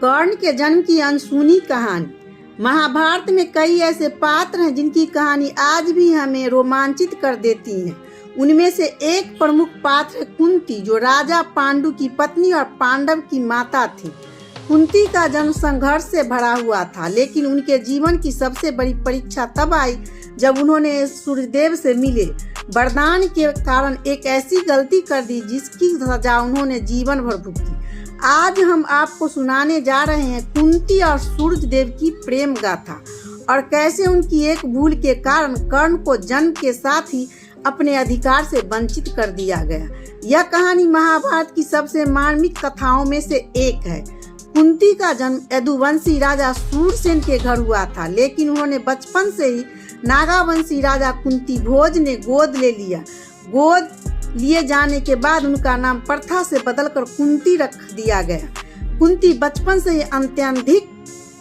कर्ण के जन्म की अनसुनी कहानी। महाभारत में कई ऐसे पात्र हैं जिनकी कहानी आज भी हमें रोमांचित कर देती है। उनमें से एक प्रमुख पात्र है कुंती, जो राजा पांडु की पत्नी और पांडव की माता थी। कुंती का जन्म संघर्ष से भरा हुआ था, लेकिन उनके जीवन की सबसे बड़ी परीक्षा तब आई जब उन्होंने सूर्यदेव से मिले वरदान के कारण एक ऐसी गलती कर दी जिसकी सजा उन्होंने जीवन भर भुगती। आज हम आपको सुनाने जा रहे हैं कुंती और सूर्यदेव की प्रेम गाथा और कैसे उनकी एक भूल के कारण कर्ण को जन्म के साथ ही अपने अधिकार से वंचित कर दिया गया। यह कहानी महाभारत की सबसे मार्मिक कथाओं में से एक है। कुंती का जन्म यदुवंशी राजा सूरसेन के घर हुआ था, लेकिन उन्होंने बचपन से ही नागावंशी राजा कुंती भोज ने गोद ले लिया। गोद लिए जाने के बाद उनका नाम प्रथा से बदलकर कुंती रख दिया गया। कुंती बचपन से ही अत्यधिक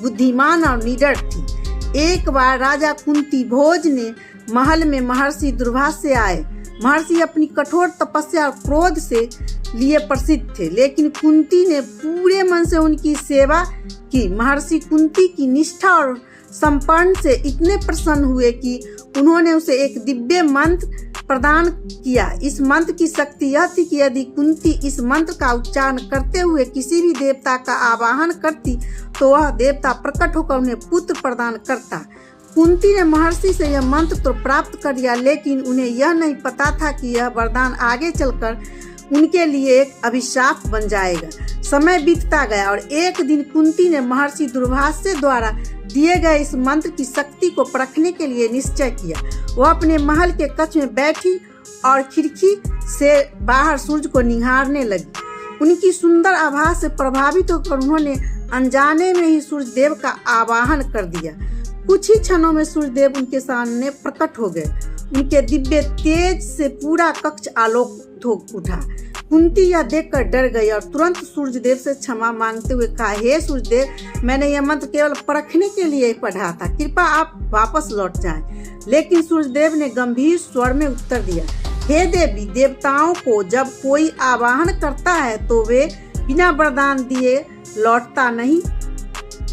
बुद्धिमान और निडर थी। एक बार राजा कुंती भोज ने महल में महर्षि दुर्वासा से आए। महर्षि अपनी कठोर तपस्या और क्रोध से लिए प्रसिद्ध थे, लेकिन कुंती ने पूरे मन से उनकी सेवा की। महर्षि कुंती की निष्ठा और समर्पण से इतने प्रसन्न हुए कि उन्होंने उसे एक दिव्य मंत्र प्रदान किया। इस मंत्र की शक्ति यह थी कि यदि कुंती इस मंत्र का उच्चारण करते हुए किसी भी देवता का आवाहन करती तो वह देवता प्रकट होकर उन्हें पुत्र प्रदान करता। कुंती ने महर्षि से यह मंत्र तो प्राप्त कर लिया, लेकिन उन्हें यह नहीं पता था कि यह वरदान आगे चलकर उनके लिए एक अभिशाप बन जाएगा। समय बीतता गया और एक दिन कुंती ने महर्षि दुर्वासा द्वारा दिए गए इस मंत्र की शक्ति को परखने के लिए निश्चय किया। वह अपने महल के कक्ष में बैठी और खिड़की से बाहर सूर्य को निहारने लगी। उनकी सुंदर आभा से प्रभावित होकर उन्होंने अनजाने में ही सूर्यदेव का आवाहन कर दिया। कुछ ही क्षणों में सूर्यदेव उनके सामने प्रकट हो गए। उनके दिव्य तेज से पूरा कक्ष आलोकित हो उठा। कुंती यह देखकर डर गई और तुरंत सूर्यदेव से क्षमा मांगते हुए कहा, हे सूर्यदेव, मैंने यह मंत्र केवल परखने के लिए पढ़ा था, कृपया आप वापस लौट जाएं। लेकिन सूर्यदेव ने गंभीर स्वर में उत्तर दिया, हे देवी, देवताओं को जब कोई आवाहन करता है तो वे बिना वरदान दिए लौटता नहीं।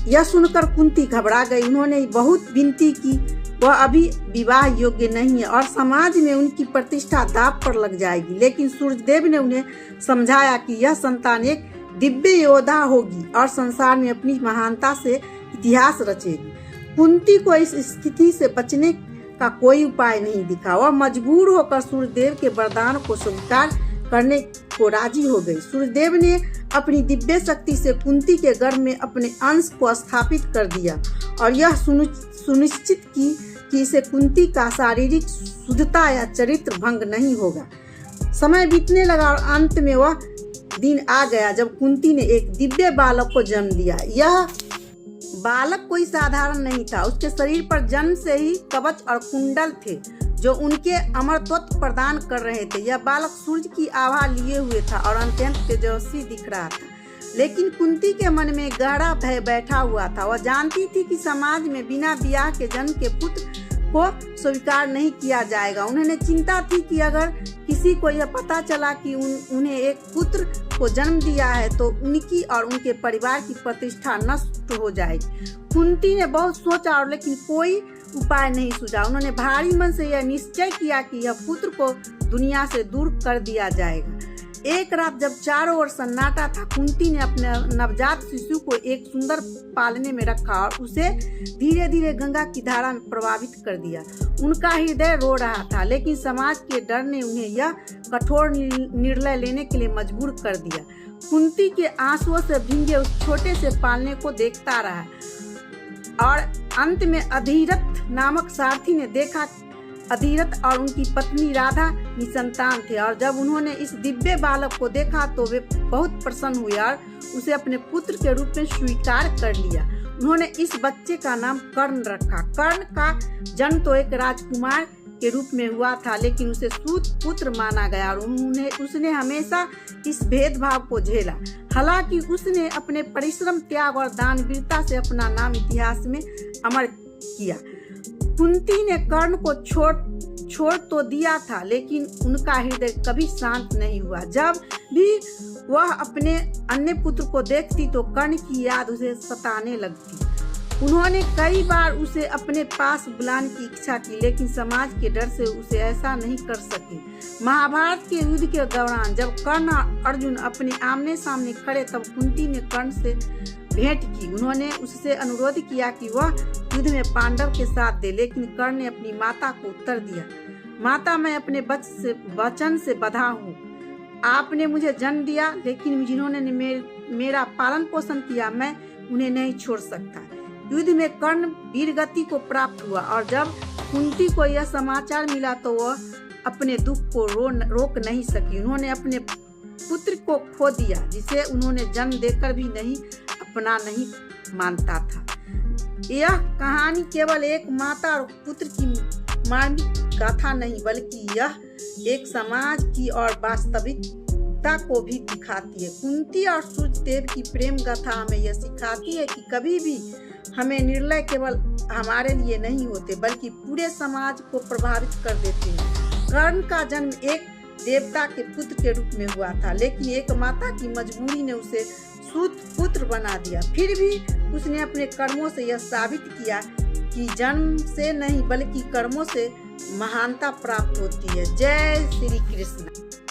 यह सुनकर कुंती घबरा गई। उन्होंने बहुत विनती की, वह अभी विवाह योग्य नहीं है और समाज में उनकी प्रतिष्ठा दांव पर लग जाएगी। लेकिन सूर्यदेव ने उन्हें समझाया कि यह संतान एक दिव्य योद्धा होगी और संसार में अपनी महानता से इतिहास रचेगी। कुंती को इस स्थिति से बचने का कोई उपाय नहीं दिखा। वह मजबूर होकर सूर्यदेव के वरदान को स्वीकार करने को राजी हो गई। सूर्यदेव ने अपनी दिव्य शक्ति से कुंती के गर्भ में अपने अंश को स्थापित कर दिया और यह सुनिश्चित की कि इसे कुंती का शारीरिक शुद्धता या चरित्र भंग नहीं होगा। समय बीतने लगा और अंत में वह दिन आ गया जब कुंती ने एक दिव्य बालक को जन्म दिया। यह बालक कोई साधारण नहीं था। उसके शरीर पर जन्म से ही कवच और कुंडल थे जो उनके अमरत्व प्रदान कर रहे थे। यह बालक सूर्य की आभा लिए हुए था और अत्यंत तेजस्वी दिख रहा था, लेकिन कुंती के मन में गहरा भय बैठा हुआ था। वह जानती थी कि समाज में बिना ब्याह के जन्म के पुत्र को स्वीकार नहीं किया जाएगा। उन्हें चिंता थी कि अगर किसी को यह पता चला कि उन्हें एक पुत्र को जन्म दिया है तो उनकी और उनके परिवार की प्रतिष्ठा नष्ट हो जाएगी। कुंती ने बहुत सोचा और लेकिन कोई उपाय नहीं सूझा। उन्होंने भारी मन से यह निश्चय किया कि यह पुत्र को दुनिया से दूर कर दिया जाएगा। एक रात जब चारों ओर सन्नाटा था, कुंती ने अपने नवजात शिशु को एक सुंदर पालने में रखा और उसे धीरे धीरे गंगा की धारा में प्रभावित कर दिया। उनका हृदय रो रहा था, लेकिन समाज के डर ने उन्हें यह कठोर निर्णय लेने के लिए मजबूर कर दिया। कुंती के आंसुओं से भींगे उस छोटे से पालने को देखता रहा और अंत में अधिरथ नामक सारथी ने देखा। अधिरथ और उनकी पत्नी राधा निसंतान थे और जब उन्होंने इस दिव्य बालक को देखा तो वे बहुत प्रसन्न हुए और उसे अपने पुत्र के रूप में स्वीकार कर लिया। उन्होंने इस बच्चे का नाम कर्ण रखा। कर्ण का जन्म तो एक राजकुमार के रूप में हुआ था, लेकिन उसे सूत पुत्र माना गया और उसने हमेशा इस भेदभाव को झेला। हालांकि उसने अपने परिश्रम, त्याग और दानवीरता से अपना नाम इतिहास में अमर किया। कुंती ने कर्ण को छोड़ तो दिया था, लेकिन उनका हृदय कभी शांत नहीं हुआ। जब भी वह अपने अन्य पुत्र को देखती तो कर्ण की याद उसे सताने लगती। उन्होंने कई बार उसे अपने पास बुलाने की इच्छा की, लेकिन समाज के डर से उसे ऐसा नहीं कर सके। महाभारत के युद्ध के दौरान जब कर्ण और अर्जुन अपने आमने सामने खड़े, तब कुंती ने कर्ण से भेंट की। उन्होंने उससे अनुरोध किया कि वह युद्ध में पांडव के साथ दे, लेकिन कर्ण ने अपनी माता को उत्तर दिया, माता, मैं अपने वचन से बंधा हूँ। आपने मुझे जन्म दिया, लेकिन जिन्होंने मेरा पालन पोषण किया, मैं उन्हें नहीं छोड़ सकता। युद्ध में कर्ण वीरगति को प्राप्त हुआ और जब कुंती को यह समाचार मिला तो वह अपने दुख को रोक नहीं सकी। उन्होंने अपने पुत्र को खो दिया, जिसे उन्होंने जन्म देकर भी अपना नहीं मानता था। यह कहानी केवल एक माता और पुत्र की मार्मिक गाथा नहीं, बल्कि यह एक समाज की और वास्तविकता को भी दिखाती है। कुंती और सूर्यदेव की प्रेम गाथा हमें यह सिखाती है कि कभी भी हमें निर्णय केवल हमारे लिए नहीं होते, बल्कि पूरे समाज को प्रभावित कर देते हैं। कर्ण का जन्म एक देवता के पुत्र के रूप में हुआ था, लेकिन एक माता की मजबूरी ने उसे सूत पुत्र बना दिया। फिर भी उसने अपने कर्मों से यह साबित किया कि जन्म से नहीं, बल्कि कर्मों से महानता प्राप्त होती है। जय श्री कृष्ण।